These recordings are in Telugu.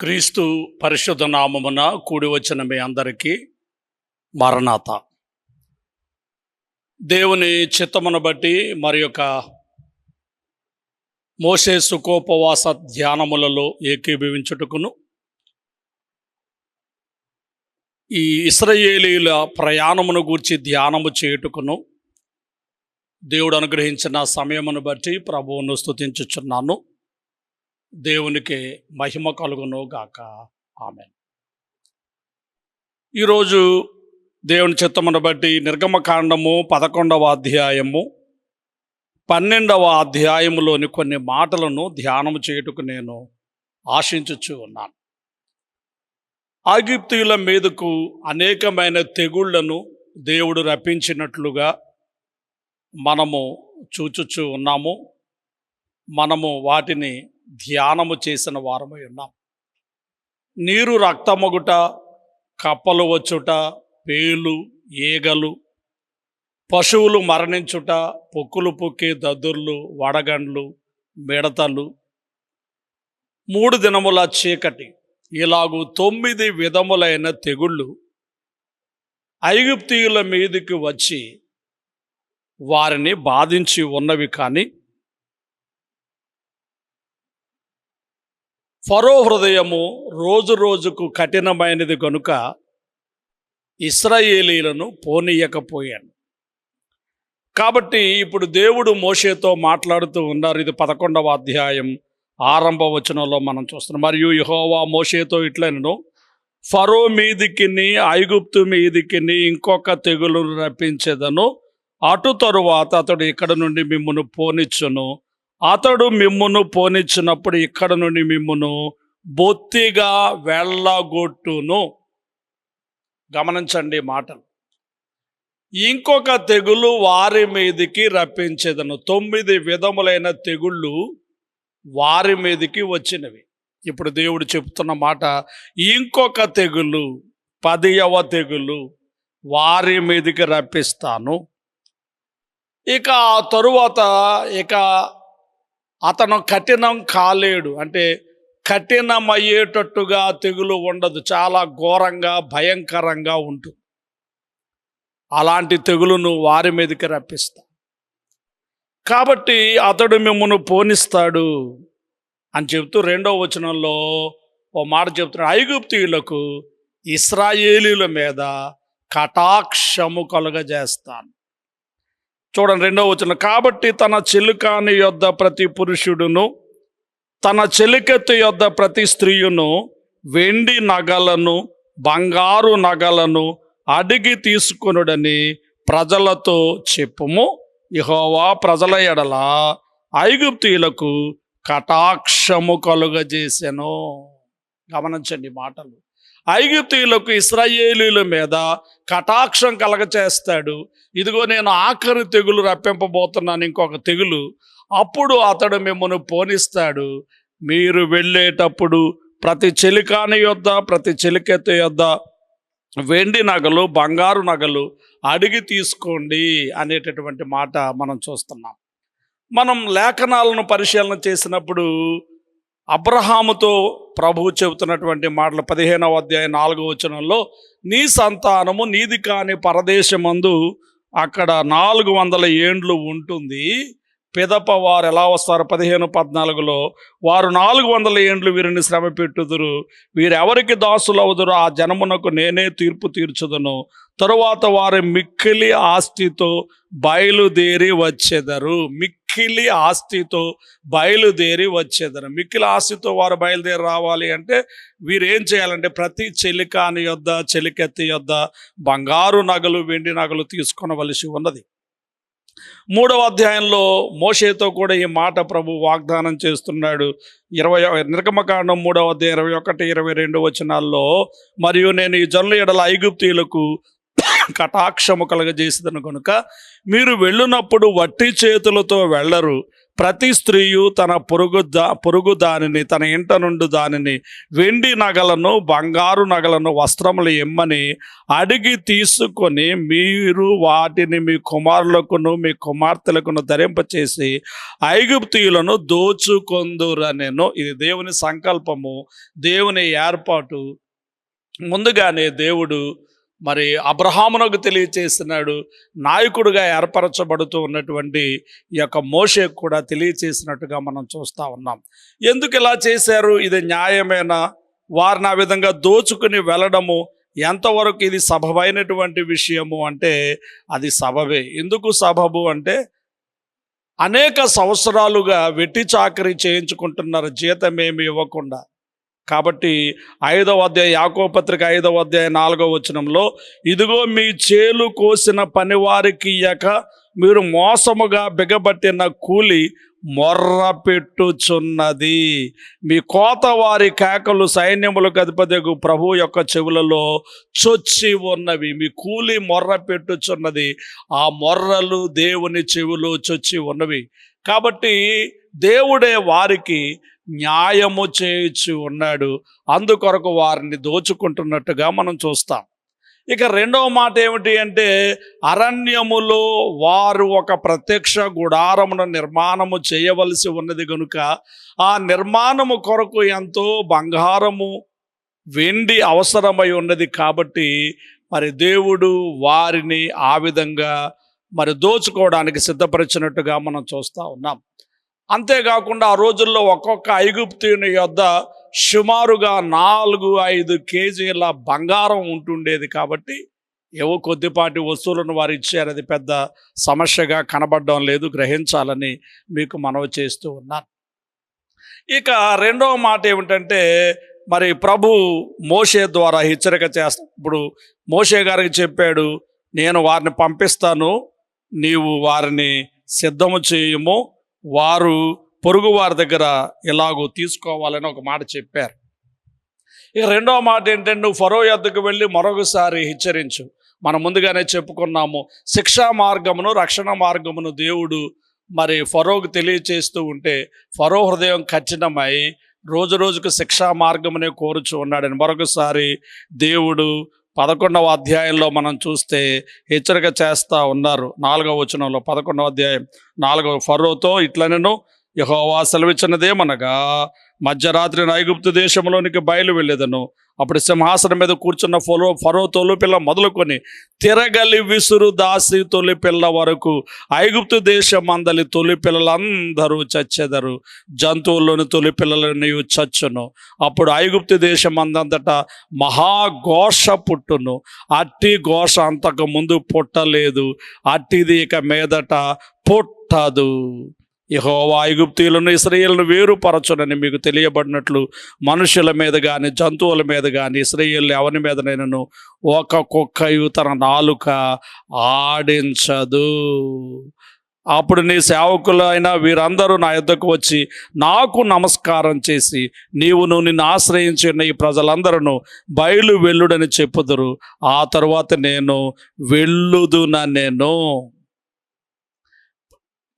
క్రీస్తు పరిశుద్ధ నామమున కూడి వచ్చిన మీ అందరికీ మరణాత. దేవుని చిత్తమును బట్టి మరి యొక్క మోషే సుఖోపవాస ధ్యానములలో ఏకీభవించుటకును, ఈ ఇశ్రాయేలీయుల ప్రయాణమును గూర్చి ధ్యానము చేయుటకును దేవుడు అనుగ్రహించిన సమయమును బట్టి ప్రభువును స్తుతించుచున్నాను. దేవునికి మహిమ కలుగును గాక. ఆమేన్. ఈరోజు దేవుని చిత్తమును బట్టి నిర్గమకాండము 11వ అధ్యాయము 12వ అధ్యాయములోని కొన్ని మాటలను ధ్యానము చేయుటకు నేను ఆశించుచు ఉన్నాను. ఐగుప్తీయుల మీదకు అనేకమైన తెగుళ్లను దేవుడు రప్పించినట్లుగా మనము చూచుచూ ఉన్నాము. మనము వాటిని ధ్యానము చేసిన వారమై ఉన్నాం. నీరు రక్తమొగుట, కప్పలు వచ్చుట, పేలు, ఈగలు, పశువులు మరణించుట, పొక్కులు పొక్కే దద్దుర్లు, వడగండ్లు, మిడతలు, 3 దినముల చీకటి, ఇలాగూ 9 విధములైన తెగుళ్ళు ఐగుప్తీయుల మీదకి వచ్చి వారిని బాధించి ఉన్నవి. కానీ ఫరో హృదయము రోజు రోజుకు కఠినమైనది కనుక ఇశ్రాయేలీలను పోనీయకపోయాను. కాబట్టి ఇప్పుడు దేవుడు మోషేతో మాట్లాడుతూ ఉన్నారు. ఇది 11వ అధ్యాయం ఆరంభ వచనంలో మనం చూస్తున్నాం. మరియు యెహోవా మోషేతో ఇట్లనెను, ఫరో మీదికిని ఐగుప్తు మీదికిని ఇంకొక తెగులును రప్పించేదను. అటు తరువాత అతడు ఇక్కడ నుండి మిమ్మును పోనిచ్చును. అతడు మిమ్మును పోనిచ్చినప్పుడు ఇక్కడ నుండి మిమ్మును బొత్తిగా వెళ్ళగొట్టును. గమనించండి మాటలు. ఇంకొక తెగులు వారి మీదికి రప్పించేదను. 9 విధములైన తెగుళ్ళు వారి మీదికి వచ్చినవి. ఇప్పుడు దేవుడు చెప్తున్న మాట, ఇంకొక తెగులు, 10వ తెగులు వారి మీదికి రప్పిస్తాను. ఇక ఆ తరువాత అతను కఠినం కాలేడు, అంటే కఠినమయ్యేటట్టుగా తెగులు ఉండదు. చాలా ఘోరంగా భయంకరంగా ఉంటుంది. అలాంటి తెగులును వారి మీదకి రప్పిస్తా. కాబట్టి అతడు మిమ్మల్ని పోనిస్తాడు అని చెప్తూ 2వ వచనంలో ఓ మాట చెప్తున్నాడు. ఐగుప్తీయులకు ఇశ్రాయేలీయుల మీద కటాక్షము కలుగజేస్తాను. చూడండి 2వ వచనం. కాబట్టి తన చెలుకాని యొద్ద ప్రతి పురుషుడును తన చెలికెత్తు యొద్ద ప్రతి స్త్రీయును వెండి నగలను బంగారు నగలను అడిగి తీసుకొనుడని ప్రజలతో చెప్పుము. యెహోవా ప్రజల ఎడల ఐగుప్తీయులకు కటాక్షము కలుగజేసెను. గమనించండి మాటలు. ఐగుప్తీయులకు ఇశ్రాయేలీయుల మీద కటాక్షం కలగచేస్తాడు. ఇదిగో నేను ఆఖరి తెగులు రప్పింపబోతున్నాను, ఇంకొక తెగులు. అప్పుడు అతడు మిమ్మల్ని పోనిస్తాడు. మీరు వెళ్ళేటప్పుడు ప్రతి చెలికాని యొద్ద ప్రతి చెలికెత్తు యొద్ద వెండి నగలు బంగారు నగలు అడిగి తీసుకోండి అనేటటువంటి మాట మనం చూస్తున్నాం. మనం లేఖనాలను పరిశీలన చేసినప్పుడు అబ్రహాముతో ప్రభువు చెబుతున్నటువంటి మాటలు 15వ అధ్యాయం 4వ వచనంలో, నీ సంతానము నీది కాని పరదేశమందు అక్కడ 400 ఏండ్లు ఉంటుంది. పిదప వారు ఎలా వస్తారు? 15:14లో, వారు 400 ఏండ్లు వీరిని శ్రమ పెట్టుదురు. వీరెవరికి దాసులవుదురు? ఆ జనమునకు నేనే తీర్పు తీర్చుదును. తరువాత వారు మిక్కిలి ఆస్తితో బయలుదేరి వచ్చెదరు. మిక్కిలి ఆస్తితో బయలుదేరి వచ్చేదరు. మిక్కిలి ఆస్తితో వారు బయలుదేరి రావాలి అంటే వీరేం చేయాలంటే ప్రతి చెలికాని యొద్ద చెలికెత్తి యొద్ద బంగారు నగలు వెండి నగలు తీసుకొనవలసి ఉన్నది. 3వ అధ్యాయంలో మోషేతో కూడా ఈ మాట ప్రభు వాగ్దానం చేస్తున్నాడు. నిర్గమకాండం 3వ అధ్యాయం 21, 22 వచనాల్లో, మరియు నేను ఈ జనుల ఎడల ఐగుప్తీయులకు కటాక్షము కలగజేసేదను కనుక మీరు వెళ్ళునప్పుడు వట్టి చేతులతో వెళ్ళరు. ప్రతి స్త్రీయు తన పొరుగు దానిని, తన ఇంట నుండి దానిని, వెండి నగలను, బంగారు నగలను, వస్త్రములు ఇమ్మని అడిగి తీసుకొని మీరు వాటిని మీ కుమారులకును మీ కుమార్తెలకును ధరింపచేసి ఐగుప్తీయులను దోచుకొందురనెను. ఇది దేవుని సంకల్పము, దేవుని ఏర్పాటు. ముందుగానే దేవుడు మరి అబ్రహామునకు తెలియచేస్తున్నాడు. నాయకుడిగా ఏర్పరచబడుతూ ఉన్నటువంటి ఈ యొక్క మోషేకు కూడా తెలియచేసినట్టుగా మనం చూస్తూ ఉన్నాం. ఎందుకు ఇలా చేశారు? ఇది న్యాయమేనా? వారిని ఆ విధంగా దోచుకుని వెళ్ళడము ఎంతవరకు ఇది సబబైనటువంటి విషయము అంటే అది సబబే. ఎందుకు సబబు అంటే అనేక సంవత్సరాలుగా వెట్టి చాకరీ చేయించుకుంటున్నారు, జీతమేమి ఇవ్వకుండా. కాబట్టి 5వ అధ్యాయం, యాకోబు పత్రిక 5వ అధ్యాయం 4వ వచనంలో, ఇదిగో మీ చేలు కోసిన పనివారికి ఇయ్యక మీరు మోసముగా బిగబట్టిన కూలి మొర్ర పెట్టుచున్నది. మీ కోత వారి కేకలు సైన్యములకు అధిపతియగు ప్రభు యొక్క చెవులలో చొచ్చి ఉన్నవి. మీ కూలి మొర్ర పెట్టుచున్నది. ఆ మొర్రలు దేవుని చెవులో చొచ్చి ఉన్నవి. కాబట్టి దేవుడే వారికి న్యాయము చేయించి ఉన్నాడు. అందుకొరకు వారిని దోచుకుంటున్నట్టుగా మనం చూస్తాం. ఇక రెండవ మాట ఏమిటి అంటే, అరణ్యములో వారు ఒక ప్రత్యక్ష గుడారమును నిర్మాణము చేయవలసి ఉన్నది కనుక ఆ నిర్మాణము కొరకు ఎంతో బంగారము, వెండి అవసరమై ఉన్నది. కాబట్టి మరి దేవుడు వారిని ఆ విధంగా మరి దోచుకోవడానికి సిద్ధపరిచినట్టుగా మనం చూస్తూ ఉన్నాం. అంతేకాకుండా ఆ రోజుల్లో ఒక్కొక్క ఐగుప్తీయుని యొద్ద సుమారుగా 4-5 కేజీల బంగారం ఉంటుండేది. కాబట్టి ఏవో కొద్దిపాటి వస్తువులను వారు ఇచ్చారు. అది పెద్ద సమస్యగా కనబడడం లేదు, గ్రహించాలని మీకు మనవి చేస్తూ ఉన్నాను. ఇక రెండవ మాట ఏమిటంటే, మరి ప్రభు మోషే ద్వారా హెచ్చరిక ఇప్పుడు మోషే గారికి చెప్పాడు, నేను వారిని పంపిస్తాను, నీవు వారిని సిద్ధము చేయము, వారు పొరుగు వారి దగ్గర ఎలాగో తీసుకోవాలని ఒక మాట చెప్పారు. ఇక రెండవ మాట ఏంటంటే, నువ్వు ఫరో యొద్దకు వెళ్ళి మరొకసారి హెచ్చరించు. మనం ముందుగానే చెప్పుకున్నాము, శిక్షా మార్గమును రక్షణ మార్గమును దేవుడు మరి ఫరోకు తెలియచేస్తూ ఉంటే ఫరో హృదయం కఠినమై రోజు రోజుకు శిక్షా మార్గమునే కోరుచు ఉన్నాడని మరొకసారి దేవుడు 11వ అధ్యాయంలో మనం చూస్తే హెచ్చరిక చేస్తూ ఉన్నారు. 4వ వచనంలో 11వ అధ్యాయం 4వ, ఫరోతో ఇట్లనెను, యెహోవా సెలవిచ్చినదేమనగా, మధ్యరాత్రి ఐగుప్తు దేశంలోనికి బయలు వెళ్ళేదను. అప్పుడు సింహాసనం మీద కూర్చున్న ఫరో తొలిపిల్ల మొదలుకొని తిరగలి విసురు దాసి తొలిపిల్ల వరకు ఐగుప్తు దేశం అందలి తొలిపిల్లలందరూ చచ్చెదరు, జంతువుల్లోని తొలిపిల్లలని చచ్చును. అప్పుడు ఐగుప్తు దేశం అందంతటా మహాఘోష పుట్టును. అట్టి ఘోష అంతకు ముందు పుట్టలేదు, అట్టిది ఇక మీదట పుట్టదు. యెహోవా ఐగుప్తీయులను ఇశ్రాయేలును వేరుపరచునని మీకు తెలియబడినట్లు మనుషుల మీద కానీ జంతువుల మీద కానీ ఇశ్రాయేలు ఎవరి మీదనైనను ఒక కుక్కయు తన నాలుక ఆడించదు. అప్పుడు నీ సేవకులైన వీరందరూ నా యొద్దకు వచ్చి నాకు నమస్కారం చేసి, నీవును నిన్ను ఆశ్రయించి ఉన్న ఈ ప్రజలందరూ బయలు వెళ్ళుడని చెప్పుదురు. ఆ తరువాత నేను వెళ్ళుదునెను.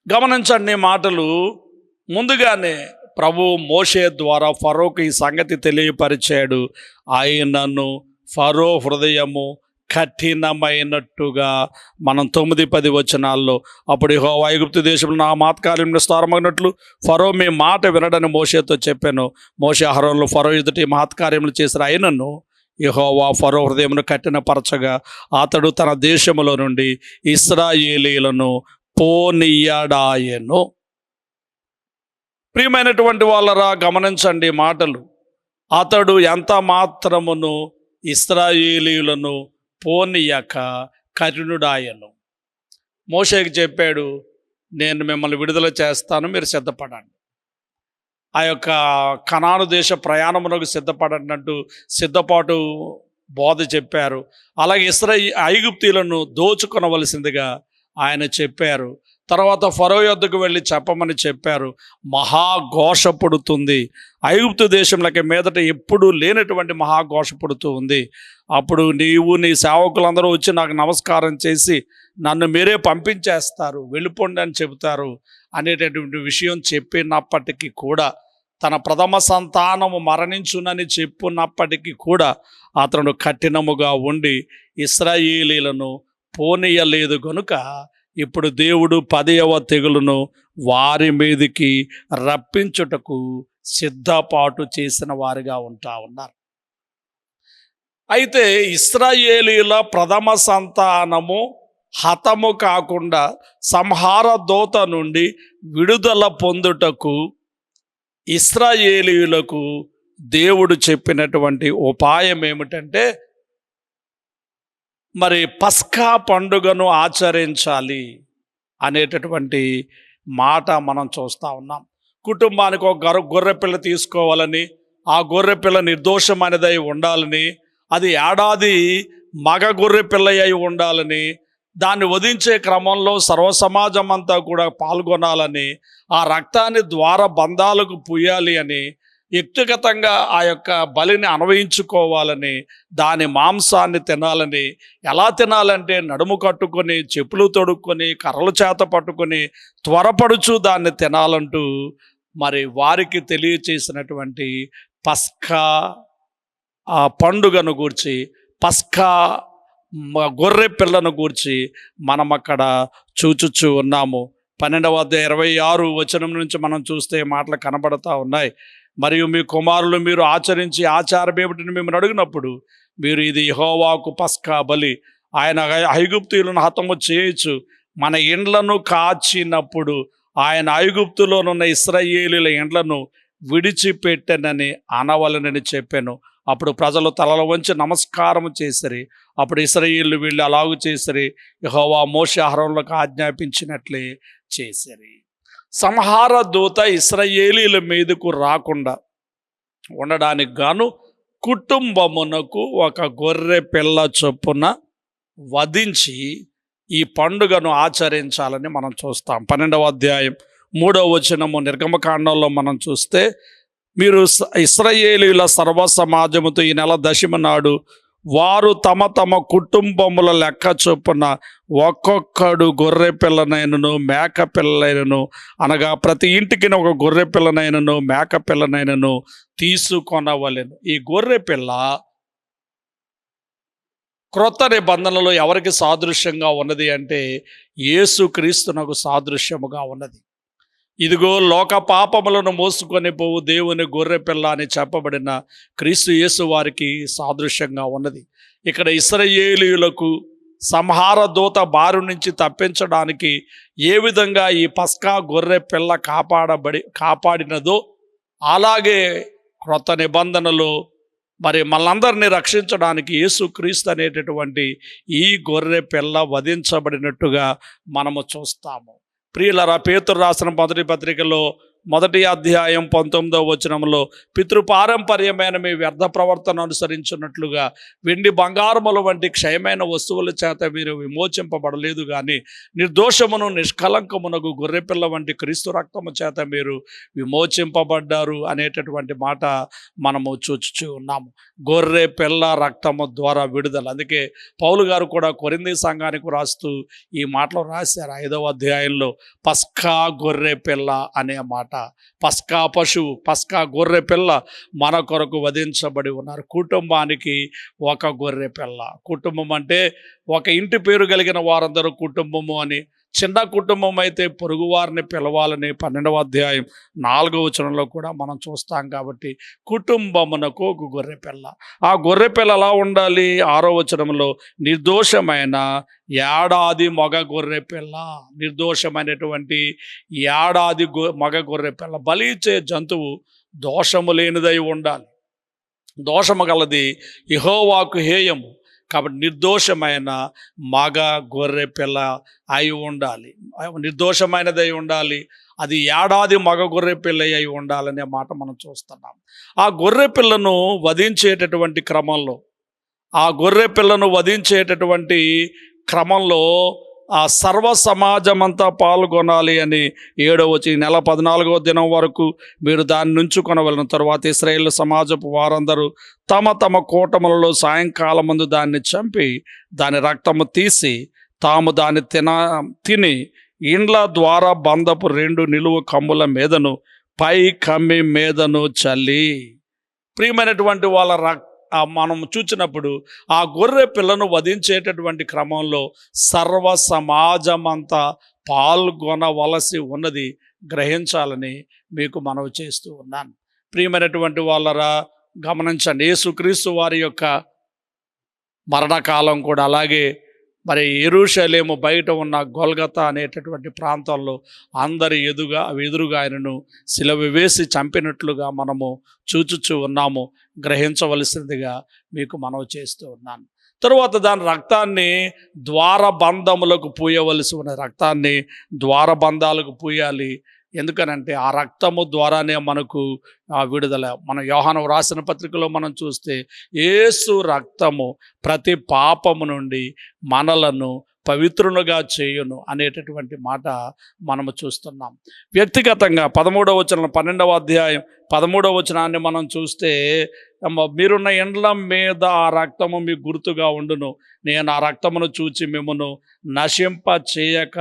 గమనించండి మాటలు. ముందుగానే ప్రభు మోషే ద్వారా ఫరోకు ఈ సంగతి తెలియపరిచాడు. ఆయనను ఫరో హృదయము కఠినమైనట్టుగా మనం 9-10 వచనాల్లో, అప్పుడు యెహోవా ఐగుప్తు దేశంలో నా మహత్కార్యం విస్తారమైనట్లు ఫరో మీ మాట వినడని మోషేతో చెప్పాను. మోషే అహరోనులు ఫరో ఎదుటి మహత్కార్యములు చేసిన ఆయనను యెహోవా ఫరో హృదయమును కఠినపరచగా అతడు తన దేశములో నుండి ఇశ్రాయేలీయులను పోనీయడాయెను. ప్రియమైనటువంటి వాళ్ళరా, గమనించండి మాటలు. అతడు ఎంత మాత్రమును ఇశ్రాయేలీయులను పోనీయక కఠినుడాయెను. మోషేకి చెప్పాడు, నేను మిమ్మల్ని విడుదల చేస్తాను, మీరు సిద్ధపడండి. ఆ యొక్క కనాను దేశ ప్రయాణమునకు సిద్ధపడినట్టు సిద్ధపాటు బోధ చెప్పారు. అలాగే ఐగుప్తీయులను దోచుకొనవలసిందిగా ఆయన చెప్పారు. తర్వాత ఫరో యొద్దకు వెళ్ళి చెప్పమని చెప్పారు. మహాఘోష పుడుతుంది. ఐగుప్తు దేశంలోకి మీదట ఎప్పుడూ లేనటువంటి మహాఘోష పుడుతూ ఉంది. అప్పుడు నీవు నీ సేవకులందరూ వచ్చి నాకు నమస్కారం చేసి నన్ను మీరే పంపించేస్తారు, వెళ్ళిపోండి అని చెబుతారు. అనేటటువంటి విషయం చెప్పినప్పటికీ కూడా, తన ప్రథమ సంతానము మరణించునని చెప్పున్నప్పటికీ కూడా అతడు కఠినముగా ఉండి ఇశ్రాయేలీలను పోనీయలేదు గనుక ఇప్పుడు దేవుడు 10వ తెగులును వారి మీదికి రప్పించుటకు సిద్ధపాటు చేసిన వారిగా ఉంటా ఉన్నారు. అయితే ఇశ్రాయేలీల ప్రథమ సంతానము హతము కాకుండా సంహార దూత నుండి విడుదల పొందుటకు ఇశ్రాయేలీయులకు దేవుడు చెప్పినటువంటి ఉపాయం ఏమిటంటే, మరి పస్కా పండుగను ఆచరించాలి అనేటటువంటి మాట మనం చూస్తూ ఉన్నాం. కుటుంబానికి ఒక గొర్రెపిల్ల తీసుకోవాలని, ఆ గొర్రెపిల్ల నిర్దోషమైనదై ఉండాలని, అది ఏడాది మగ గొర్రెపిల్ల అయి ఉండాలని, దాన్ని వధించే క్రమంలో సర్వసమాజం అంతా కూడా పాల్గొనాలని, ఆ రక్తాన్ని ద్వార బంధాలకు పూయాలి అని, వ్యక్తిగతంగా ఆ యొక్క బలిని అన్వయించుకోవాలని, దాని మాంసాన్ని తినాలని, ఎలా తినాలంటే నడుము కట్టుకొని, చెప్పులు తొడుక్కొని, కర్రలు చేత పట్టుకొని త్వరపడుచు దాన్ని తినాలంటూ మరి వారికి తెలియచేసినటువంటి పస్కా ఆ పండుగను గూర్చి, పస్కా గొర్రె పిల్లను గూర్చి మనం అక్కడ చూచుచూ ఉన్నాము. 12:26 నుంచి మనం చూస్తే మాటలు కనబడతా ఉన్నాయి. మరియు మీ కుమారులు మీరు ఆచరించి ఆచారమేమిటని మిమ్మల్ని అడిగినప్పుడు మీరు ఇది యెహోవాకు పస్కా బలి, ఆయన ఐగుప్తీయులను హతము చేయొచ్చు, మన ఇండ్లను కాచినప్పుడు ఆయన ఐగుప్తులోనున్న ఇశ్రాయేలీల ఇండ్లను విడిచిపెట్టనని అనవలనని చెప్పాను. అప్పుడు ప్రజలు తలలు వంచి నమస్కారం చేసిరి. అప్పుడు ఇశ్రాయేలు వీళ్ళు అలాగు చేసిరి, యెహోవా మోషే అహరోనులకు ఆజ్ఞాపించినట్లే చేసిరి. సంహార దూత ఇశ్రాయేలీల మీదకు రాకుండా ఉండడానికి గాను కుటుంబమునకు ఒక గొర్రె పిల్ల చొప్పున వధించి ఈ పండుగను ఆచరించాలని మనం చూస్తాం. 12వ నిర్గమకాండంలో మనం చూస్తే, మీరు ఇశ్రాయేలీయుల సర్వ సమాజముతో ఈ నెల దశమి నాడు వారు తమ తమ కుటుంబముల లెక్క చొప్పున ఒక్కొక్కడు గొర్రె పిల్లనైనను మేక పిల్లనైనను, అనగా ప్రతి ఇంటికి ఒక గొర్రె పిల్లనైనను మేక పిల్లనైనను తీసుకొనవలెను. ఈ గొర్రె పిల్ల క్రొత్త నిబంధనలో ఎవరికి సాదృశ్యంగా ఉన్నది అంటే యేసుక్రీస్తునకు సాదృశ్యముగా ఉన్నది. ఇదిగో లోక పాపములను మోసుకొని పోవు దేవుని గొర్రెపిల్ల అని చెప్పబడిన క్రీస్తు యేసు వారికి సాదృశ్యంగా ఉన్నది. ఇక్కడ ఇశ్రాయేలీయులకు సంహార దూత బారి నుంచి తప్పించడానికి ఏ విధంగా ఈ పస్కా గొర్రె పిల్ల కాపాడినదో, అలాగే క్రొత్త నిబంధనలో మరి మనందరినీ రక్షించడానికి యేసుక్రీస్తు అనేటటువంటి ఈ గొర్రె పిల్ల వధించబడినట్టుగా మనము చూస్తాము. ప్రియులారా, పేతురు రాసిన మొదటి పత్రికలో 1వ అధ్యాయం 19వ పితృపారంపర్యమైన మీ వ్యర్థ ప్రవర్తన అనుసరించున్నట్లుగా వెండి బంగారముల వంటి క్షయమైన వస్తువుల చేత మీరు విమోచింపబడలేదు, కానీ నిర్దోషమును నిష్కలంకమునకు గొర్రెపిల్ల వంటి క్రీస్తు రక్తము చేత మీరు విమోచింపబడ్డారు అనేటటువంటి మాట మనము చూచుచూ ఉన్నాము. గొర్రె పిల్ల రక్తము ద్వారా విడుదల. అందుకే పౌలు గారు కూడా కొరింథీ సంఘానికి రాస్తూ ఈ మాటలు రాశారు 5వ అధ్యాయంలో, పస్కా గొర్రె పిల్ల అనే మాట. పస్కా పశువు, పస్కా గొర్రె పిల్ల మన కొరకు వధించబడి ఉన్నారు. కుటుంబానికి ఒక గొర్రె పిల్ల. కుటుంబం అంటే ఒక ఇంటి పేరు కలిగిన వారందరూ కుటుంబము అని, చిన్న కుటుంబం అయితే పొరుగువారిని పిలవాలని 12వ అధ్యాయం 4వ వచనంలో కూడా మనం చూస్తాం. కాబట్టి కుటుంబమునకు ఒక గొర్రె పిల్ల. ఆ గొర్రె పిల్ల ఎలా ఉండాలి? 6వ వచనంలో నిర్దోషమైన ఏడాది మగ గొర్రె పిల్ల, నిర్దోషమైనటువంటి ఏడాది మగ గొర్రె పిల్ల. బలి ఇచ్చే జంతువు దోషము లేనిదై ఉండాలి. దోషము గలది యెహోవాకు హేయము. కాబట్టి నిర్దోషమైన మగ గొర్రె పిల్ల అయి ఉండాలి, నిర్దోషమైనదై ఉండాలి. అది ఏడాది మగ గొర్రె పిల్ల అయి ఉండాలనే మాట మనం చూస్తున్నాం. ఆ గొర్రె పిల్లను వధించేటటువంటి క్రమంలో ఆ సర్వ సమాజమంతా పాల్గొనాలి అని 7వ నెల 14వ దినం వరకు మీరు దాన్ని నుంచుకొనవలెను. తరువాత ఇశ్రాయేలు సమాజపు వారందరూ తమ తమ కూటములలో సాయంకాలం ముందు దాన్ని చంపి దాని రక్తము తీసి తాము దాన్ని తిని ఇండ్ల ద్వార బంధపు 2 నిలువు కమ్ముల మీదను పై కమ్మి మీదను చల్లి. ప్రియమైనటువంటి వాళ్ళ మనం చూచినప్పుడు ఆ గొర్రె పిల్లను వధించేటటువంటి క్రమంలో సర్వ సమాజమంతా పాల్గొనవలసి ఉన్నది గ్రహించాలని మీకు మనవి చేస్తూ ఉన్నాను. ప్రియమైనటువంటి వాళ్ళరా, గమనించండి, యేసుక్రీస్తు వారి యొక్క మరణకాలం కూడా అలాగే మరి యెరూషలేము బయట ఉన్న గొల్గతా అనేటటువంటి ప్రాంతంలో అందరి ఎదురుగా ఆయనను సిలువ వేసి చంపినట్లుగా మనము చూచుచూ ఉన్నాము. గ్రహించవలసిందిగా మీకు మనవి చేస్తూ ఉన్నాను. తరువాత దాని రక్తాన్ని ద్వారబంధములకు పూయవలసి ఉన్న రక్తాన్ని ద్వారబంధాలకు పూయాలి. ఎందుకనంటే ఆ రక్తము ద్వారానే మనకు విడుదల. మన యోహాను రాసిన పత్రికలో మనం చూస్తే యేసు రక్తము ప్రతి పాపము నుండి మనలను పవిత్రులుగా చేయును అనేటటువంటి మాట మనము చూస్తున్నాం. వ్యక్తిగతంగా 13వ వచనం 12వ అధ్యాయం 13వ వచనాన్ని మనం చూస్తే, మీరున్న ఎండ్ల మీద ఆ రక్తము మీకు గుర్తుగా ఉండును, నేను ఆ రక్తమును చూచి మిమ్మును నశింప చేయక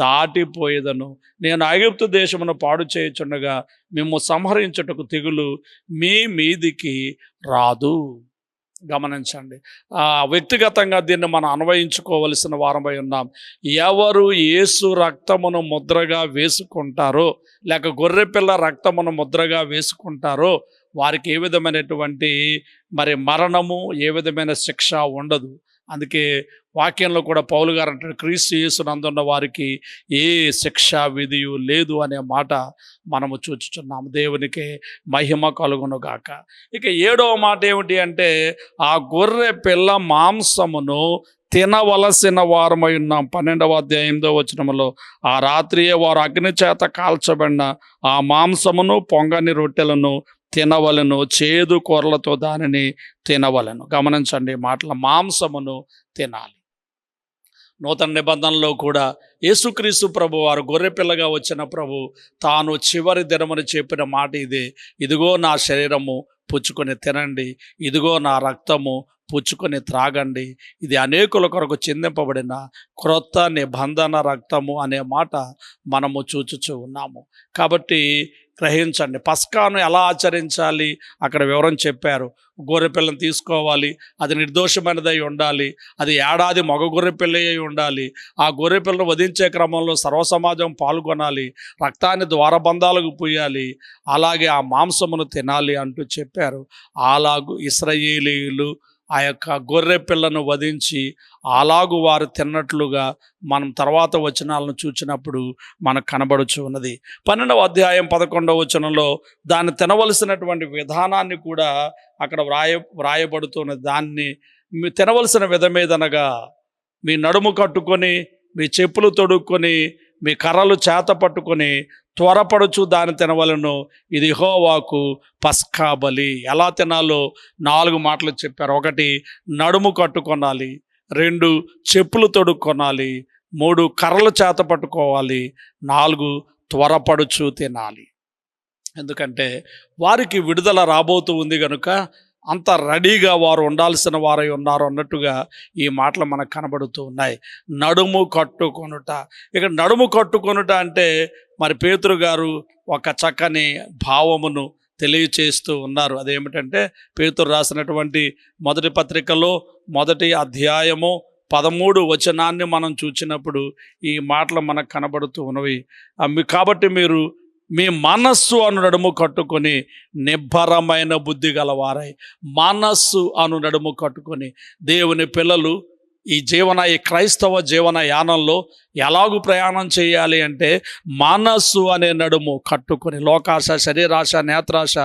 దాటిపోయేదను, నేను ఐగుప్తు దేశమును పాడు చేయుచుండగా మిమ్ము సంహరించుటకు తెగులు మీ మీదికి రాదు. గమనించండి, వ్యక్తిగతంగా దీన్ని మనం అన్వయించుకోవలసిన వారమై ఉన్నాం. ఎవరు యేసు రక్తమును ముద్రగా వేసుకుంటారో, లేక గొర్రెపిల్ల రక్తమును ముద్రగా వేసుకుంటారో వారికి ఏ విధమైనటువంటి మరి మరణము, ఏ విధమైన శిక్ష ఉండదు. అందుకే వాక్యంలో కూడా పౌలు గారు అంటారు, క్రీస్తు యేసునందున్న వారికి ఏ శిక్షా విధియు లేదు అనే మాట మనము చూచుచున్నాము. దేవునికి మహిమ కలుగును గాక. ఇక 7వ మాట ఏమిటి అంటే, ఆ గొర్రె పిల్ల మాంసమును తినవలసిన వారమై ఉన్నాం. 12వ అధ్యాయం 8వ వచనములో, ఆ రాత్రియే వారు అగ్ని చేత కాల్చబడిన ఆ మాంసమును పొంగని రొట్టెలను తినవలను, చేదు కూరలతో దానిని తినవలను. గమనించండి మాటల, మాంసమును తినాలి. నూతన నిబంధనలో కూడా యేసుక్రీస్తు ప్రభు వారు గొర్రెపిల్లగా వచ్చిన ప్రభు తాను చివరి దినమని చెప్పిన మాట ఇదే, ఇదిగో నా శరీరము పుచ్చుకొని తినండి, ఇదిగో నా రక్తము పుచ్చుకొని త్రాగండి, ఇది అనేకుల కొరకు చిందింపబడిన క్రొత్త నిబంధన రక్తము అనే మాట మనము చూచుచూ ఉన్నాము. కాబట్టి గ్రహించండి, పస్కాను ఎలా ఆచరించాలి అక్కడ వివరం చెప్పారు. గొర్రెపిల్లని తీసుకోవాలి, అది నిర్దోషమైనదై ఉండాలి, అది ఏడాది మగ గొర్రెపిల్ల అయి ఉండాలి, ఆ గొర్రెపిల్లను వధించే క్రమంలో సర్వసమాజం పాల్గొనాలి, రక్తాన్ని ద్వారబంధాలకు పూయాలి, అలాగే ఆ మాంసమును తినాలి అంటూ చెప్పారు. అలాగూ ఇశ్రాయేలీయులు ఆ యొక్క గొర్రె పిల్లను వధించి అలాగు వారు తిన్నట్లుగా మనం తర్వాత వచనాలను చూచినప్పుడు మనకు కనబడుచు ఉన్నది. 12వ అధ్యాయం 11వ వచనంలో దాన్ని తినవలసినటువంటి విధానాన్ని కూడా అక్కడ వ్రాయబడుతున్నది. దాన్ని తినవలసిన విధమేదనగా, మీ నడుము కట్టుకొని, మీ చెప్పులు తొడుక్కొని, మీ కర్రలు చేత పట్టుకొని త్వరపడుచు దాన్ని తినవలను, ఇది యెహోవాకు పస్కా బలి. ఎలా తినాలో 4 మాటలు చెప్పారు. 1 నడుము కట్టుకొనాలి, 2 చెప్పులు తొడుక్కొనాలి, 3 కర్రలు చేత పట్టుకోవాలి, 4 త్వరపడుచు తినాలి. ఎందుకంటే వారికి విడుదల రాబోతూ ఉంది కనుక అంత రెడీగా వారు ఉండాల్సిన వారై ఉన్నారు అన్నట్టుగా ఈ మాటలు మనకు కనబడుతూ ఉన్నాయి. నడుము కట్టుకొనుట. ఇక నడుము కట్టుకొనుట అంటే మరి పేతురు గారు ఒక చక్కని భావమును తెలియచేస్తూ ఉన్నారు. అదేమిటంటే పేతురు రాసినటువంటి మొదటి పత్రికలో 1వ అధ్యాయము 13 వచనాన్ని మనం చూచినప్పుడు ఈ మాటలు మనకు కనబడుతూ ఉన్నవి. కాబట్టి మీరు మీ మనస్సు అను నడుము కట్టుకొని నిబ్బరమైన బుద్ధి గలవారై, మనస్సు అను నడుము కట్టుకొని, దేవుని పిల్లలు ఈ క్రైస్తవ జీవన యానంలో ఎలాగూ ప్రయాణం చేయాలి అంటే మనస్సు అనే నడుము కట్టుకొని, లోకాశ, శరీరాశ, నేత్రాశ,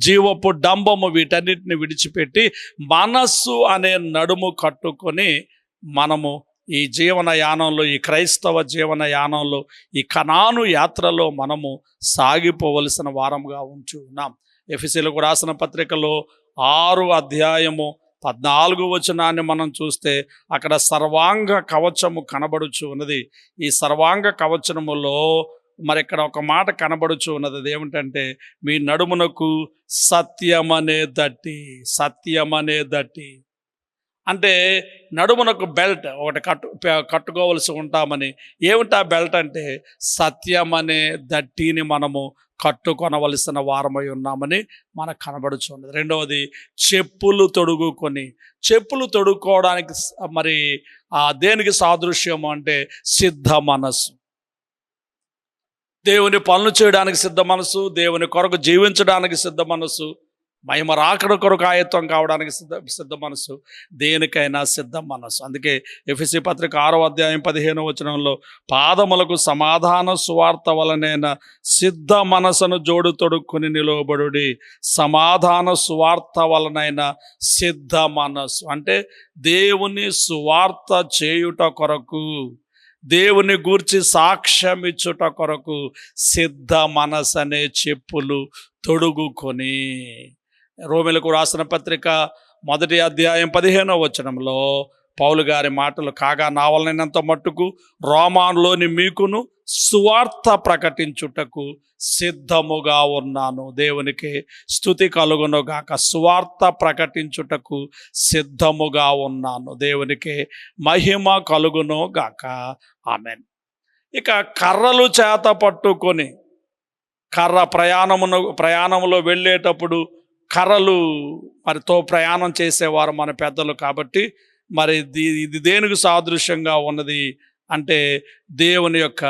జీవపు డంబము వీటన్నిటిని విడిచిపెట్టి మనస్సు అనే నడుము కట్టుకొని మనము ఈ జీవన యానంలో, ఈ క్రైస్తవ జీవన యానంలో, ఈ కనాను యాత్రలో మనము సాగిపోవలసిన వారంగా ఉంటూ ఉన్నాం. ఎఫెసీయులకు రాసిన పత్రికలో 6వ అధ్యాయము 14వ వచనాన్ని మనం చూస్తే అక్కడ సర్వాంగ కవచము కనబడుచు ఉన్నది. ఈ సర్వాంగ కవచములో మరి ఇక్కడ ఒక మాట కనబడుచు ఉన్నది. అదేమిటంటే, మీ నడుమునకు సత్యమనే దట్టి. అంటే నడుమునకు బెల్ట్ ఒకటి కట్టుకోవలసి ఉంటామని. ఏమిటా బెల్ట్ అంటే సత్యం అనే దట్టిని మనము కట్టుకొనవలసిన వారమై ఉన్నామని మనకు కనబడుచున్నది. రెండవది చెప్పులు తొడుగుకొని, చెప్పులు తొడుక్కోవడానికి మరి దేనికి సాదృశ్యము అంటే సిద్ధ మనస్సు. దేవుని పనులు చేయడానికి సిద్ధ మనసు, దేవుని కొరకు జీవించడానికి సిద్ధ మనసు, మహిమ రాకడ కొరకు ఆయత్వం కావడానికి సిద్ధ మనసు, దేనికైనా సిద్ధ మనసు. అందుకే ఎఫెసీ పత్రిక 6వ అధ్యాయం 15వ వచనంలో పాదములకు సమాధాన సువార్త వలనైన సిద్ధ మనసును జోడు తొడుక్కుని నిలువబడుడి. సమాధాన సువార్త వలనైన సిద్ధ మనసు అంటే దేవుని సువార్త చేయుట కొరకు, దేవుని గూర్చి సాక్ష్యం ఇచ్చుట కొరకు సిద్ధ మనసు అనే చెప్పులు తొడుగుకొని. రోమీయులకు రాసిన పత్రిక 1వ అధ్యాయం 15వ వచనంలో పౌలు గారి మాటలు, కాగా నా వలనైనంత మట్టుకు రోమాలోని మీకును సువార్త ప్రకటించుటకు సిద్ధముగా ఉన్నాను. దేవునికి స్తుతి కలుగును గాక. సువార్త ప్రకటించుటకు సిద్ధముగా ఉన్నాను. దేవునికి మహిమ కలుగును గాక. ఆమేన్. ఇక కర్రలు చేత పట్టుకొని, ప్రయాణంలో వెళ్ళేటప్పుడు కర్రలు మరితో ప్రయాణం చేసేవారు మన పెద్దలు. కాబట్టి మరి ఇది దేనికి సాదృశ్యంగా ఉన్నది అంటే దేవుని యొక్క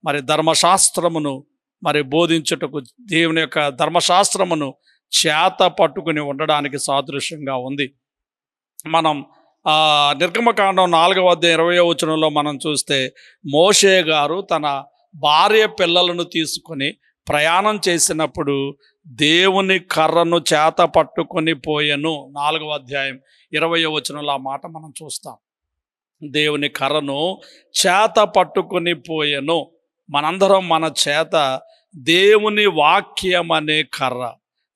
మరి ధర్మశాస్త్రమును మరి బోధించుటకు, దేవుని యొక్క ధర్మశాస్త్రమును చేత పట్టుకుని ఉండడానికి సాదృశ్యంగా ఉంది. మనం నిర్గమకాండం 4వ అధ్యాయం 20వ వచనంలో మనం చూస్తే మోషే గారు తన భార్య పిల్లలను తీసుకొని ప్రయాణం చేసినప్పుడు దేవుని కర్రను చేత పట్టుకొని పోయెను. 4వ అధ్యాయం 20వ వచనంలో ఆ మాట మనం చూస్తాం. దేవుని కర్రను చేత పట్టుకొని పోయెను. మనందరం మన చేత దేవుని వాక్యం అనే కర్ర,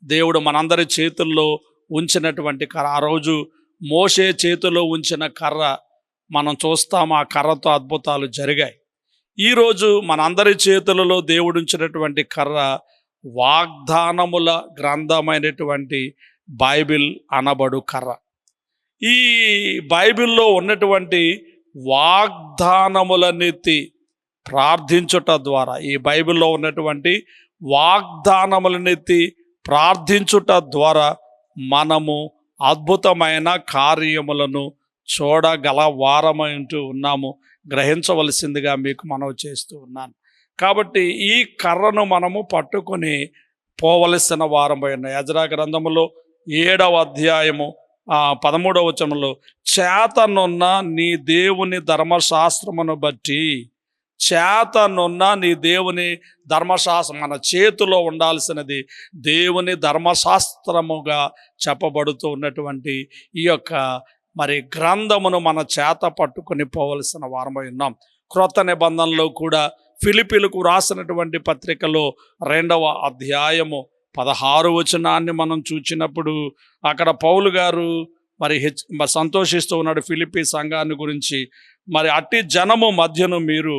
దేవుడు మనందరి చేతుల్లో ఉంచినటువంటి కర్ర, ఆ రోజు మోషే చేతిలో ఉంచిన కర్ర మనం చూస్తాం. ఆ కర్రతో అద్భుతాలు జరిగాయి. ఈరోజు మనందరి చేతులలో దేవుడు ఉంచినటువంటి కర్ర వాగ్దానముల గ్రంథమైనటువంటి బైబిల్ అనబడు కర్ర. ఈ బైబిల్లో ఉన్నటువంటి వాగ్దానములనెత్తి ప్రార్థించుట ద్వారా, ఈ బైబిల్లో ఉన్నటువంటి వాగ్దానములనెత్తి ప్రార్థించుట ద్వారా మనము అద్భుతమైన కార్యములను చూడగల వారమంటూ ఉన్నాము. గ్రహించవలసిందిగా మీకు మనవి చేస్తూ ఉన్నాను. కాబట్టి ఈ కర్రను మనము పట్టుకొని పోవలసిన వారమైన యెజ్రా గ్రంథములో 7వ అధ్యాయము 13వ వచనంలో చేతనున్న నీ దేవుని ధర్మశాస్త్రమును బట్టి, చేతనున్న నీ దేవుని ధర్మశాస్త్రం, మన చేతిలో ఉండాల్సినది దేవుని ధర్మశాస్త్రముగా చెప్పబడుతూ ఉన్నటువంటి ఈ యొక్క మరి గ్రంథమును మన చేత పట్టుకొని పోవలసిన వారమై ఉన్నాం. క్రొత్త నిబంధనలో కూడా ఫిలిప్పీలకు రాసినటువంటి పత్రికలో 2వ అధ్యాయము 16వ వచనాన్ని మనం చూచినప్పుడు అక్కడ పౌలు గారు మరి సంతోషిస్తూ ఉన్నాడు ఫిలిప్పీ సంఘాన్ని గురించి. మరి అట్టి జనము మధ్యను మీరు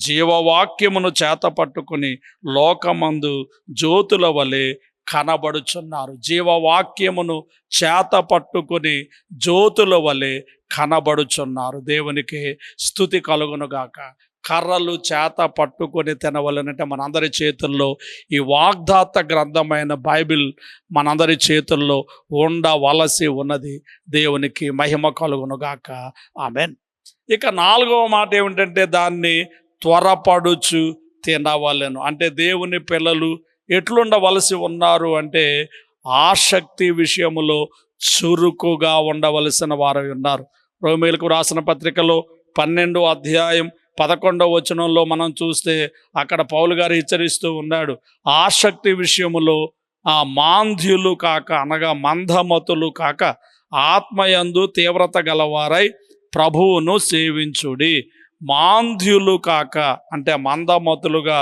జీవవాక్యమును చేత పట్టుకుని లోకమందు జ్యోతుల వలె కనబడుచున్నారు. జీవవాక్యమును చేత పట్టుకుని జ్యోతుల వలె కనబడుచున్నారు. దేవునికి స్తుతి కలుగునుగాక. కర్రలు చేత పట్టుకొని తినవలనంటే మనందరి చేతుల్లో ఈ వాగ్దాత గ్రంథమైన బైబిల్ మనందరి చేతుల్లో ఉండవలసి ఉన్నది. దేవునికి మహిమ కలుగునుగాక. ఆమేన్. ఇక 4వ మాట ఏమిటంటే దాన్ని త్వరపడుచు తినవలెను. అంటే దేవుని పిల్లలు ఎట్లుండవలసి ఉన్నారు అంటే ఆసక్తి విషయములో చురుకుగా ఉండవలసిన వారు ఉన్నారు. రోమీయులకు రాసిన పత్రికలో 12వ అధ్యాయం 11వ వచనంలో మనం చూస్తే అక్కడ పౌలు గారు హెచ్చరిస్తూ ఉన్నాడు, ఆసక్తి విషయములో మాంద్యులు కాక, అనగా మందమతులు కాక, ఆత్మయందు తీవ్రత గలవారై ప్రభువును సేవించుడి. మాంద్యులు కాక అంటే మందమతులుగా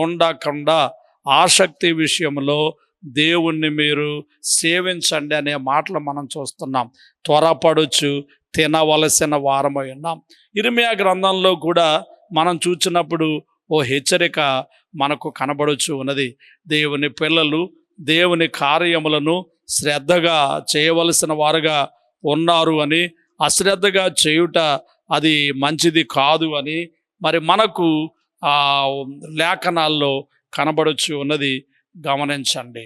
ఉండకుండా ఆసక్తి విషయంలో దేవుణ్ణి మీరు సేవించండి అనే మాటలు మనం చూస్తున్నాం. త్వరపడుచు తినవలసిన వారమై ఉన్నాం. ఇర్మియా గ్రంథంలో కూడా మనం చూచినప్పుడు ఓ హెచ్చరిక మనకు కనబడుచు ఉన్నది. దేవుని పిల్లలు దేవుని కార్యములను శ్రద్ధగా చేయవలసిన వారుగా ఉన్నారు అని అశ్రద్ధగా చేయుట అది మంచిది కాదు అని మరి మనకు ఆ లేఖనాల్లో కనబడుచు ఉన్నది గమనించండి.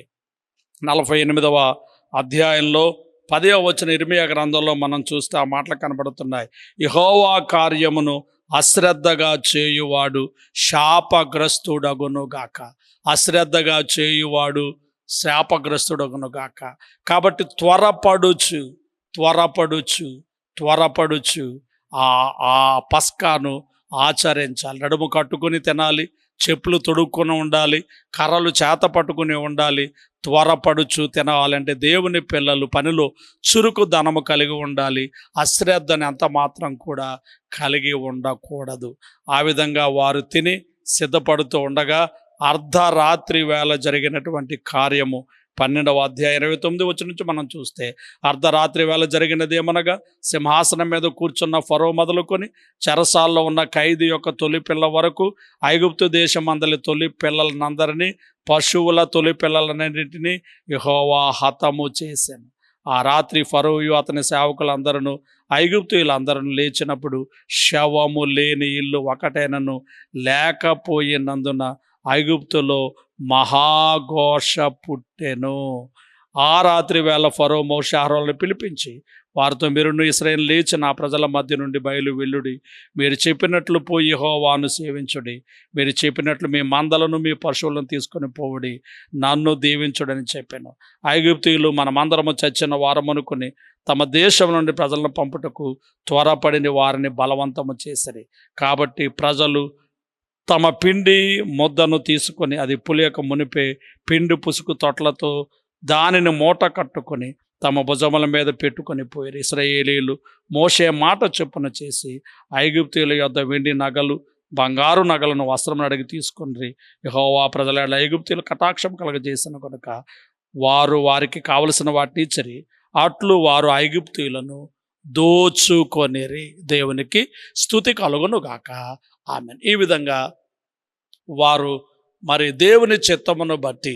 48వ అధ్యాయంలో 10వ వచనం ఇర్మీయా గ్రంథంలో మనం చూస్తే ఆ మాటలు కనబడుతున్నాయి. యెహోవా కార్యమును అశ్రద్ధగా చేయువాడు శాపగ్రస్తుడగును గాక. అశ్రద్ధగా చేయువాడు శాపగ్రస్తుడగును గాక. కాబట్టి త్వరపడుచు ఆ పస్కాను ఆచరించాలి. నడుము కట్టుకుని తినాలి, చెప్పులు తొడుక్కొని ఉండాలి, కర్రలు చేత పట్టుకుని ఉండాలి. త్వరపడుచు తినాలంటే దేవుని పిల్లలు పనిలో చురుకు ధనము కలిగి ఉండాలి. అశ్రద్ధని అంత మాత్రం కూడా కలిగి ఉండకూడదు. ఆ విధంగా వారు తిని సిద్ధపడుతూ ఉండగా అర్ధరాత్రి వేళ జరిగినటువంటి కార్యము 12వ అధ్యాయం 29 వచనం నుంచి మనం చూస్తే, అర్ధరాత్రి వేళ జరిగినది ఏమనగా, సింహాసనం మీద కూర్చున్న ఫరో మొదలుకొని చెరసాల్లో ఉన్న ఖైదీ యొక్క తొలి పిల్ల వరకు ఐగుప్తు దేశం అందలి తొలి పిల్లలనందరినీ, పశువుల తొలి పిల్లలన్నింటినీ యెహోవా హతము చేశాను. ఆ రాత్రి ఫరోయు అతని సేవకులందరూ ఐగుప్తీయులందరూ లేచినప్పుడు శవము లేని ఇల్లు ఒకటైనను లేకపోయినందున ఐగుప్తులో మహాఘోష పుట్టెను. ఆ రాత్రి వేళ ఫరో మోషే అహరోనులను పిలిపించి వారితో, మీరును ఇశ్రాయేలు లేచి నా ప్రజల మధ్య నుండి బయలు వెళ్ళుడి. మీరు చెప్పినట్లు పోయి యెహోవాను సేవించుడి. మీరు చెప్పినట్లు మీ మందలను మీ పశువులను తీసుకొని పోవుడి. నన్ను దీవించుడని చెప్పాను. ఐగుప్తీయులు మనమందరము చచ్చిన వారమనుకుని తమ దేశం నుండి ప్రజలను పంపుటకు త్వరపడిని వారిని బలవంతము చేసిరి. కాబట్టి ప్రజలు తమ పిండి ముద్దను తీసుకొని అది పులియక మునిపే పిండి పుసుకు తొట్లతో దానిని మూట కట్టుకొని తమ భుజముల మీద పెట్టుకొని పోయారు. ఇశ్రాయేలీయులు మోషే మాట చొప్పున చేసి ఐగుప్తీయుల యొద్ద వెండి నగలు బంగారు నగలను వస్త్రం అడిగి తీసుకుని యెహోవా ప్రజల ఐగుప్తీయులు కటాక్షం కలగజేసిన కనుక వారు వారికి కావలసిన వాటిని ఇచ్చిరి. అట్లు వారు ఐగుప్తీయులను దోచుకొనిరి. దేవునికి స్తుతి కలుగును గాక. ఆమేన్. ఈ విధంగా వారు మరి దేవుని చిత్తమును బట్టి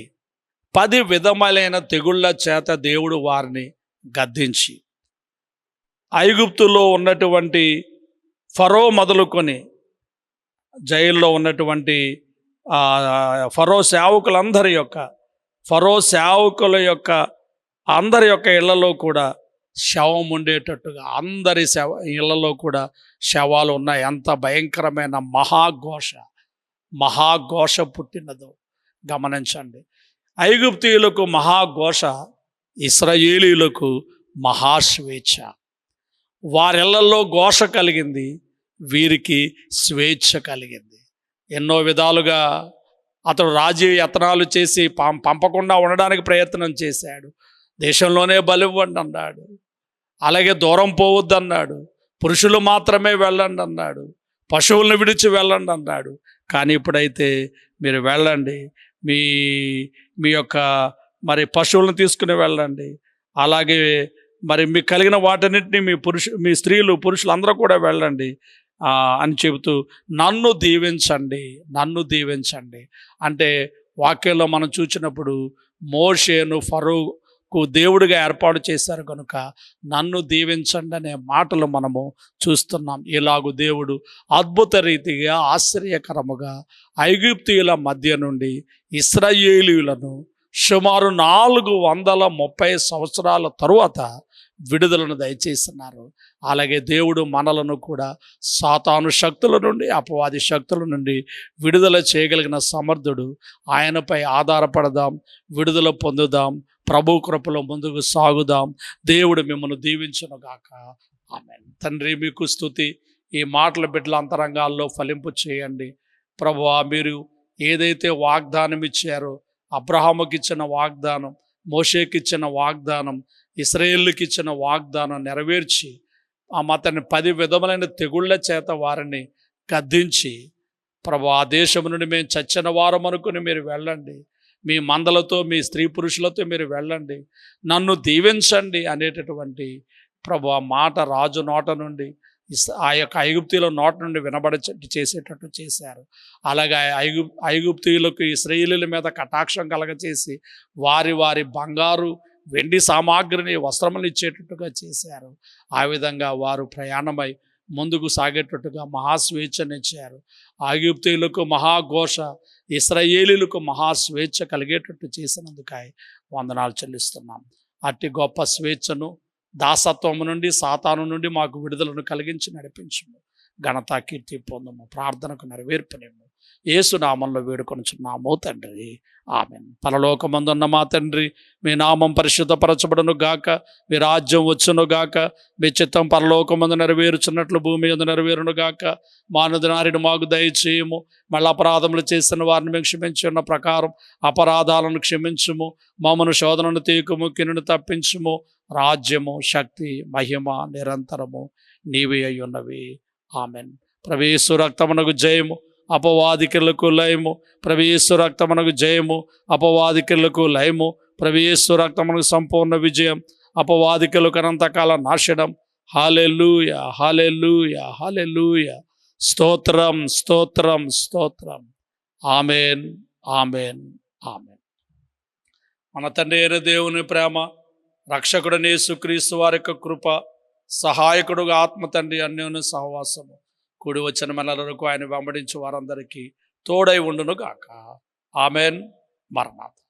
10 విధములైన తెగుళ్ళ చేత దేవుడు వారిని గద్దించి, ఐగుప్తులో ఉన్నటువంటి ఫరో మొదలుకొని జైల్లో ఉన్నటువంటి ఫరో సేవకుల యొక్క అందరి యొక్క ఇళ్లలో కూడా శవం ఉండేటట్టుగా, అందరి ఇళ్లలో కూడా శవాలు ఉన్నాయి. ఎంత భయంకరమైన మహాఘోష పుట్టినదో గమనించండి. ఐగుప్తీయులకు మహాఘోష, ఇశ్రాయేలీయులకు మహాస్వేచ్ఛ. వారిళ్లలో ఘోష కలిగింది, వీరికి స్వేచ్ఛ కలిగింది. ఎన్నో విధాలుగా అతడు రాజీ యత్నాలు చేసి పంపకుండా ఉండడానికి ప్రయత్నం చేశాడు. దేశంలోనే బలివ్వండి అన్నాడు, అలాగే దూరం పోవద్దన్నాడు, పురుషులు మాత్రమే వెళ్ళండి అన్నాడు, పశువులను విడిచి వెళ్ళండి అన్నాడు. కానీ ఇప్పుడైతే మీరు వెళ్ళండి, మీ యొక్క మరి పశువులను తీసుకుని వెళ్ళండి, అలాగే మరి మీకు కలిగిన వాటన్నిటిని మీ స్త్రీలు పురుషులు అందరూ కూడా వెళ్ళండి అని చెబుతూ నన్ను దీవించండి అంటే వాక్యంలో మనం చూసినప్పుడు మోషేను ఫరోకు దేవుడిగా ఏర్పాటు చేశారు కనుక నన్ను దీవించండి అనే మాటలు మనము చూస్తున్నాం. ఇలాగు దేవుడు అద్భుత రీతిగా ఆశ్చర్యకరముగా ఐగుప్తీయుల మధ్య నుండి ఇశ్రాయేలీయులను సుమారు 430 సంవత్సరాల తరువాత విడుదలను దయచేస్తున్నారు. అలాగే దేవుడు మనలను కూడా సాతాను శక్తుల నుండి, అపవాది శక్తుల నుండి విడుదల చేయగలిగిన సమర్థుడు. ఆయనపై ఆధారపడదాం, విడుదల పొందుదాం, ప్రభు కృపలో ముందుకు సాగుదాం. దేవుడు మిమ్మల్ని దీవించును గాక. ఆమేన్. తండ్రి, మీకు స్తుతి. ఈ మాటల బిడ్డల అంతరంగాల్లో ఫలింపు చేయండి ప్రభువా. మీరు ఏదైతే వాగ్దానం ఇచ్చారో, అబ్రహాముకి ఇచ్చిన వాగ్దానం, మోషేకి ఇచ్చిన వాగ్దానం, ఇశ్రాయేలుకి ఇచ్చిన వాగ్దానం నెరవేర్చి అతన్ని 10 విధములైన తెగుళ్ళ చేత వారిని గద్దించి, ప్రభు ఆ దేశం నుండి మేము చచ్చిన వారం అనుకుని మీరు వెళ్ళండి, మీ మందలతో మీ స్త్రీ పురుషులతో మీరు వెళ్ళండి, నన్ను దీవించండి అనేటటువంటి ప్రభు ఆ మాట రాజు నోట నుండి, ఆ యొక్క ఐగుప్తీయుల నోట నుండి వినబడేటట్టు చేసేటట్టు చేశారు. అలాగే ఐగుప్తీయులకు ఇశ్రాయేలీయుల మీద కటాక్షం కలగచేసి వారి బంగారు వెండి సామాగ్రిని వస్త్రములు ఇచ్చేటట్టుగా చేశారు. ఆ విధంగా వారు ప్రయాణమై ముందుకు సాగేటట్టుగా మహాస్వేచ్ఛనిచ్చారు. ఐగుప్తీయులకు మహాఘోష, ఇశ్రాయేలీయులకు మహాస్వేచ్ఛ కలిగేటట్టు చేసినందుకై వందనాలు చెల్లిస్తున్నాం. అట్టి గొప్ప స్వేచ్ఛను, దాసత్వము నుండి, సాతాను నుండి మాకు విడుదలను కలిగించి నడిపించుము. ఘనత కీర్తి పొందుము. ప్రార్థనకు నెరవేర్పునేము. యేసు నామంలో వేడుకొనుచున్నాము తండ్రి, ఆమేన్. పరలోకమందున్న మా తండ్రి, మీ నామం పరిశుద్ధపరచబడును గాక, మీ రాజ్యం వచ్చును గాక, మీ చిత్తం పరలోకమందు నెరవేరుచున్నట్లు భూమి యందు నెరవేరును గాక. మానుదినారిని మాకు దయచేయము. మళ్ళీ అపరాధములు చేసిన వారిని మేము క్షమించి ఉన్న ప్రకారం అపరాధాలను క్షమించుము. మమ్మను శోధనను తీయకుము, కిన్నును తప్పించుము. రాజ్యము, శక్తి, మహిమ నిరంతరము నీవే అయి ఉన్నవి. ఆమెన్. ప్రవేశు రక్తమునకు జయము, అపవాదికులకు లయము. ప్రవేశు రక్తమునకు జయము, అపవాదికులకు లయము. ప్రవేశు రక్తమునకు సంపూర్ణ విజయం, అపవాదికులకు అనంతకాల నాశనం. హల్లెలూయా, హల్లెలూయా, హల్లెలూయా. స్తోత్రం, స్తోత్రం, స్తోత్రం. Amen, amen, amen. మన తండ్రి అయిన దేవుని ప్రేమ, రక్షకుడైన యేసుక్రీస్తు వారి యొక్క కృప, సహాయకుడుగా ఆత్మ తండ్రి అన్యోన్య సహవాసము కూడి వచ్చిన మనలకు ఆయన వెంబడించే వారందరికీ తోడై ఉండును గాక. ఆమెన్. మరణాత.